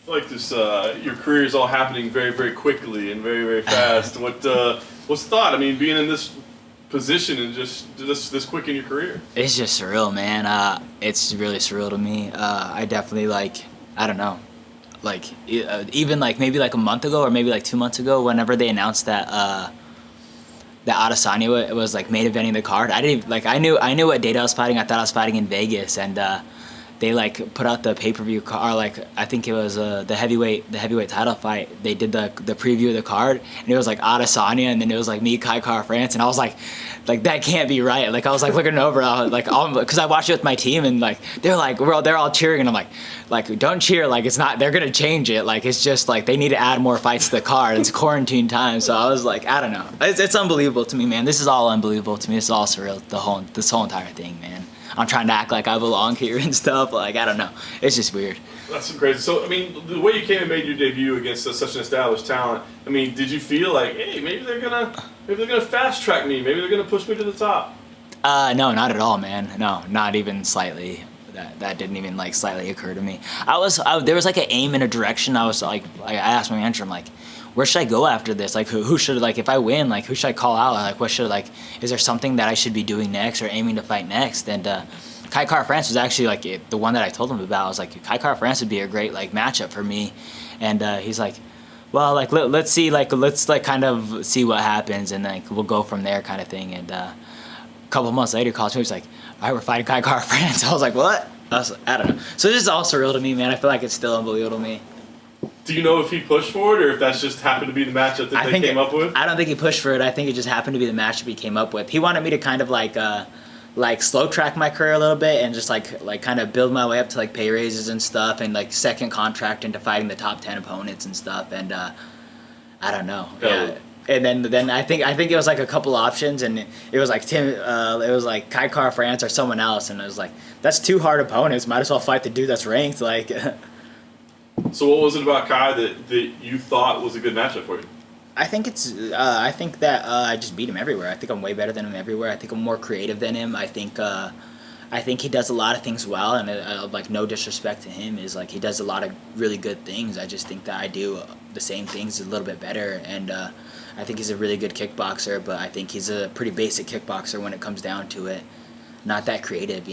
feel like this, your career is all happening very, very quickly and very, very fast. What's the thought? I mean, being in this position and just this quick in your career. It's just surreal, man. It's really surreal to me. I definitely I don't know, even maybe a month ago or maybe 2 months ago, whenever they announced that that Adesanya was main eventing the card. I didn't I knew what date I was fighting. I thought I was fighting in Vegas, and they put out the pay-per-view card, I think it was the heavyweight title fight. They did the preview of the card, and it was Adesanya, and then it was me, Kai France, and I was like that can't be right. I was looking over, because I watched it with my team, and they're all cheering, and I'm like don't cheer, it's not, they're gonna change it, it's just they need to add more fights to the card. It's quarantine time, so I was I don't know. It's unbelievable to me, man. This is all unbelievable to me. It's all surreal. This whole entire thing, man. I'm trying to act like I belong here and stuff. I don't know. It's just weird. That's crazy. So, I mean, the way you came and made your debut against such an established talent, I mean, did you feel hey, maybe they're gonna fast track me, maybe they're gonna push me to the top? No, not at all, man. No, not even slightly. That didn't even slightly occur to me. There was an aim in a direction. I was I asked my manager, I'm where should I go after this? Who should, if I win, who should I call out? What should, is there something that I should be doing next or aiming to fight next? And Karam France was actually, the one that I told him about. I was Karam France would be a great, matchup for me. And he's well, let's see, let's kind of see what happens, and we'll go from there kind of thing. And a couple months later, he calls me, he's all right, we're fighting Karam France. I was what? I don't know. So this is all surreal to me, man. I feel it's still unbelievable to me. Do you know if he pushed for it, or if that's just happened to be the matchup that they came up with? I don't think he pushed for it. I think it just happened to be the matchup he came up with. He wanted me to kind of slow track my career a little bit, and just kind of build my way up to pay raises and stuff, and second contract into fighting the top 10 opponents and stuff. And I don't know. Yeah. And then I think it was a couple options, and it was it was Karam France or someone else, and I was that's two hard opponents. Might as well fight the dude that's ranked. So what was it about Kai that you thought was a good matchup for you? I think I think that I just beat him everywhere. I think I'm way better than him everywhere. I think I'm more creative than him. I think he does a lot of things well, and no disrespect to him, is he does a lot of really good things. I just think that I do the same things a little bit better, and I think he's a really good kickboxer, but I think he's a pretty basic kickboxer when it comes down to it. Not that creative,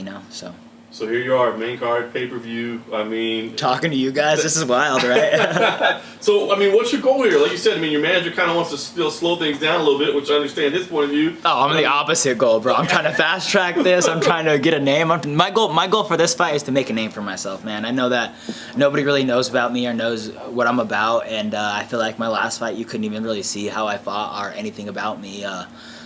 So here you are, main card, pay-per-view. I mean, talking to you guys, this is wild, right? So, I mean, what's your goal here? Like you said, I mean, your manager kind of wants to still slow things down a little bit, which I understand his point of view. Oh, I'm the opposite goal, bro. I'm trying to fast track this. I'm trying to get a name. My goal for this fight is to make a name for myself, man. I know that nobody really knows about me or knows what I'm about, and I feel my last fight, you couldn't even really see how I fought or anything about me.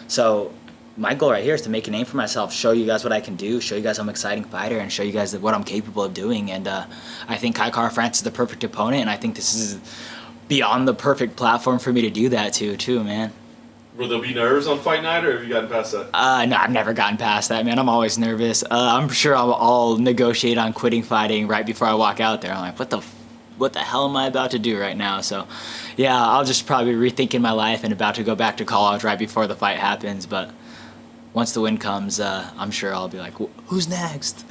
So my goal right here is to make a name for myself, show you guys what I can do, show you guys I'm an exciting fighter, and show you guys what I'm capable of doing. And I think Karam France is the perfect opponent, and I think this is beyond the perfect platform for me to do that too, man. Will there be nerves on fight night, or have you gotten past that? No, I've never gotten past that, man. I'm always nervous. I'm sure I'll negotiate on quitting fighting right before I walk out there. I'm what the hell am I about to do right now? So, yeah, I'll just probably be rethinking my life and about to go back to college right before the fight happens, but once the win comes, I'm sure I'll be who's next?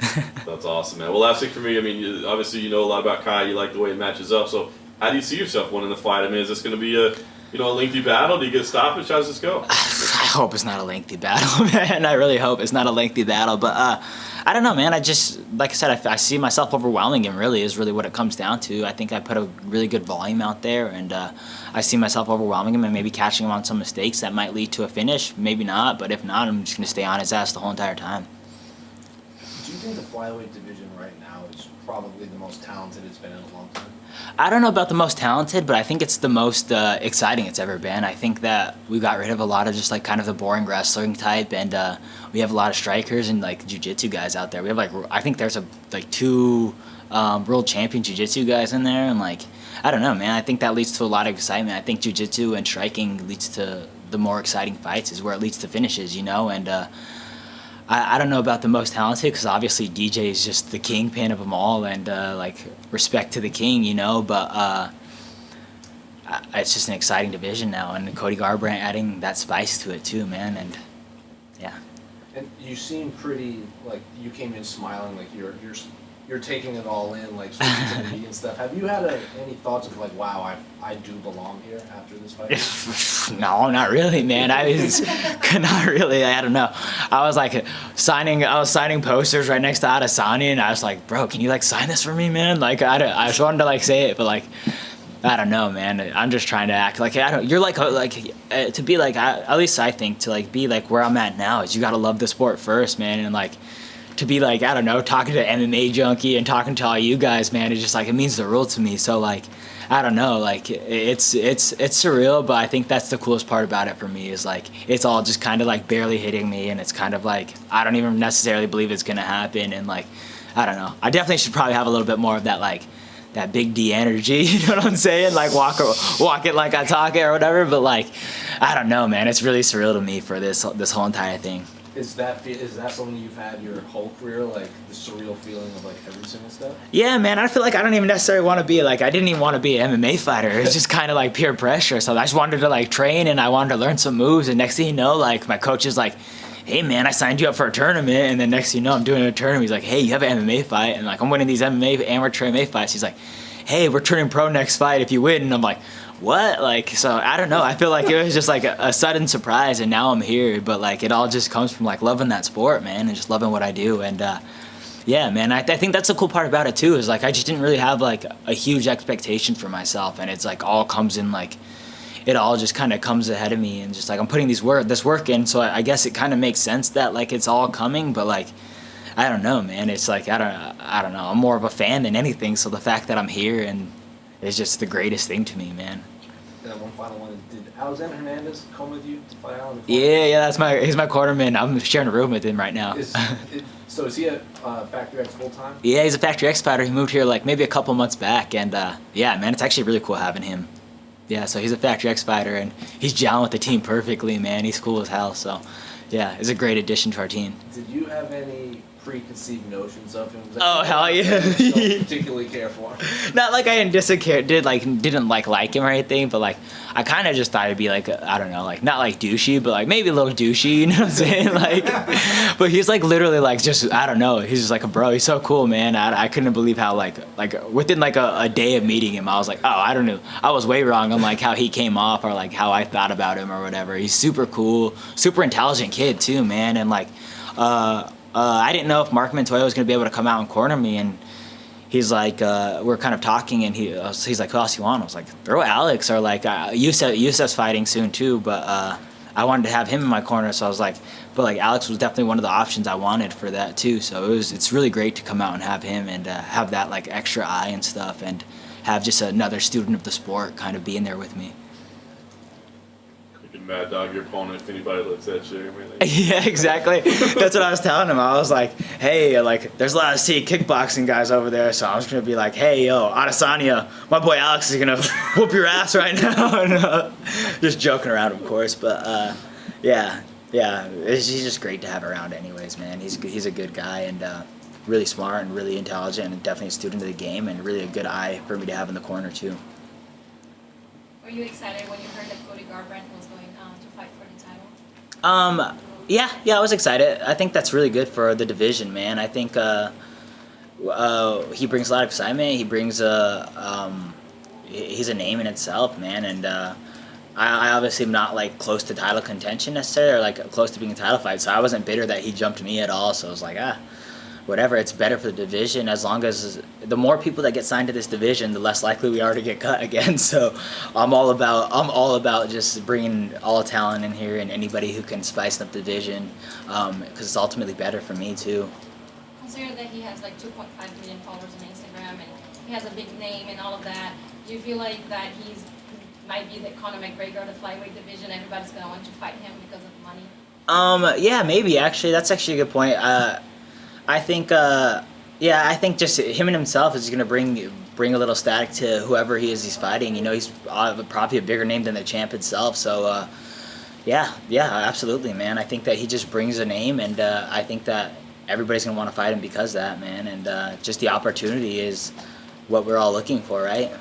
That's awesome, man. Well, last thing for me, I mean, obviously you know a lot about Kai. You like the way it matches up. So how do you see yourself winning the fight? I mean, is this going to be a lengthy battle? Do you get a stoppage? How does this go? I hope it's not a lengthy battle, man. I really hope it's not a lengthy battle. But I don't know, man. I just, like I said, I see myself overwhelming him, really, is really what it comes down to. I think I put a really good volume out there, and I see myself overwhelming him and maybe catching him on some mistakes that might lead to a finish. Maybe not, but if not, I'm just going to stay on his ass the whole entire time. Do you think the flyweight division right now is probably the most talented it's been in a long time? I don't know about the most talented, but I think it's the most exciting it's ever been. I think that we got rid of a lot of just kind of the boring wrestling type, and we have a lot of strikers and jiu-jitsu guys out there. We have I think there's two world champion jiu-jitsu guys in there, and I don't know, man. I think that leads to a lot of excitement. I think jiu-jitsu and striking leads to the more exciting fights, is where it leads to finishes, and I don't know about the most talented, because obviously DJ is just the kingpin of them all, and respect to the king, but it's just an exciting division now, and Cody Garbrandt adding that spice to it too, man, and yeah. And you seem pretty, you came in smiling, you're you're taking it all in, like speaking to the media and stuff. Have you had any thoughts of like, wow, I do belong here after this fight? No, not really, man. I was not really. I don't know. I was like signing posters right next to Adesanya, and I was like, bro, can you like sign this for me, man? Like I just wanted to like say it, but like I don't know, man. I'm just trying to act like I don't. You're like to be like at least I think to like be like where I'm at now is you got to love the sport first, man, and like. To be like, I don't know, talking to MMA Junkie and talking to all you guys, man, it's just like, it means the world to me. So like, I don't know, like it's surreal, but I think that's the coolest part about it for me is like, it's all just kind of like barely hitting me, and it's kind of like, I don't even necessarily believe it's going to happen. And like, I don't know, I definitely should probably have a little bit more of that, like that big D energy, you know what I'm saying? Like walk it like I talk it or whatever. But like, I don't know, man, it's really surreal to me for this whole entire thing. Is that something you've had your whole career, like the surreal feeling of like every single step? Yeah, man, I feel like I don't even necessarily want to be like, I didn't even want to be an MMA fighter. It's just kind of like peer pressure. So I just wanted to like train, and I wanted to learn some moves. And next thing you know, like my coach is like, hey man, I signed you up for a tournament. And then next thing you know, I'm doing a tournament. He's like, hey, you have an MMA fight. And like, I'm winning these amateur MMA fights. He's like, hey, we're turning pro next fight if you win. And I'm like, what? Like, so I don't know. I feel like it was just like a sudden surprise, and now I'm here. But like, it all just comes from like loving that sport, man, and just loving what I do. And yeah, man, I think that's the cool part about it too. Is like I just didn't really have like a huge expectation for myself, and it's like all comes in like it all just kind of comes ahead of me, and just like I'm putting this work in. So I guess it kind of makes sense that like it's all coming, but like. I don't know, man. It's like I don't know. I'm more of a fan than anything. So the fact that I'm here and it's just the greatest thing to me, man. And one final one. Did Alexander Hernandez come with you to fight Alan? Yeah, he's my quarterman. I'm sharing a room with him right now. So is he a Factory X full time? Yeah, he's a Factory X fighter. He moved here like maybe a couple months back, and yeah, man, it's actually really cool having him. Yeah, so he's a Factory X fighter, and he's gelling with the team perfectly, man. He's cool as hell. So yeah, he's a great addition to our team. Did you have any preconceived notions of him? Oh hell yeah! Don't particularly care for him. Not like I didn't like him or anything, but like I kind of just thought he'd be like I don't know, like not like douchey, but like maybe a little douchey, you know what I'm saying? Like, but he's like literally like just I don't know, he's just like a bro. He's so cool, man. I couldn't believe how like within like a day of meeting him, I was like, oh, I don't know, I was way wrong on like how he came off or like how I thought about him or whatever. He's super cool, super intelligent kid too, man, and like I didn't know if Mark Montoya was going to be able to come out and corner me, and he's like, we're kind of talking, and he's like, who else you want? I was like, throw Alex, or like, Yusef's fighting soon too, but I wanted to have him in my corner, so I was like, but like Alex was definitely one of the options I wanted for that too, so it's really great to come out and have him and have that like extra eye and stuff, and have just another student of the sport kind of being there with me. You can mad dog your opponent if anybody looks at you. Yeah, exactly. That's what I was telling him. I was like, hey, like, there's a lot of kickboxing guys over there, so I'm just going to be like, hey, yo, Adesanya, my boy Alex is going to whoop your ass right now. And, just joking around, of course. But, yeah, he's just great to have around anyways, man. He's a good guy and really smart and really intelligent and definitely a student of the game and really a good eye for me to have in the corner, too. Were you excited when you heard that Cody Garbrandt was going to fight for the title? Yeah, I was excited. I think that's really good for the division, man. I think he brings a lot of excitement. He brings he's a name in itself, man. And I obviously am not like close to title contention necessarily, or like close to being a title fight. So I wasn't bitter that he jumped me at all. So I was like, whatever, it's better for the division. As long as the more people that get signed to this division, the less likely we are to get cut again. So I'm all about just bringing all talent in here and anybody who can spice up the division, because it's ultimately better for me too. Considering that he has like 2.5 million followers on Instagram and he has a big name and all of that, do you feel like that might be the Conor McGregor of the flyweight division? Everybody's gonna want to fight him because of money. Yeah, maybe actually. That's actually a good point. I think just him and himself is going to bring a little static to whoever he is he's fighting. You know, he's probably a bigger name than the champ itself. So, yeah, absolutely, man. I think that he just brings a name, and I think that everybody's going to want to fight him because of that, man. And just the opportunity is what we're all looking for, right?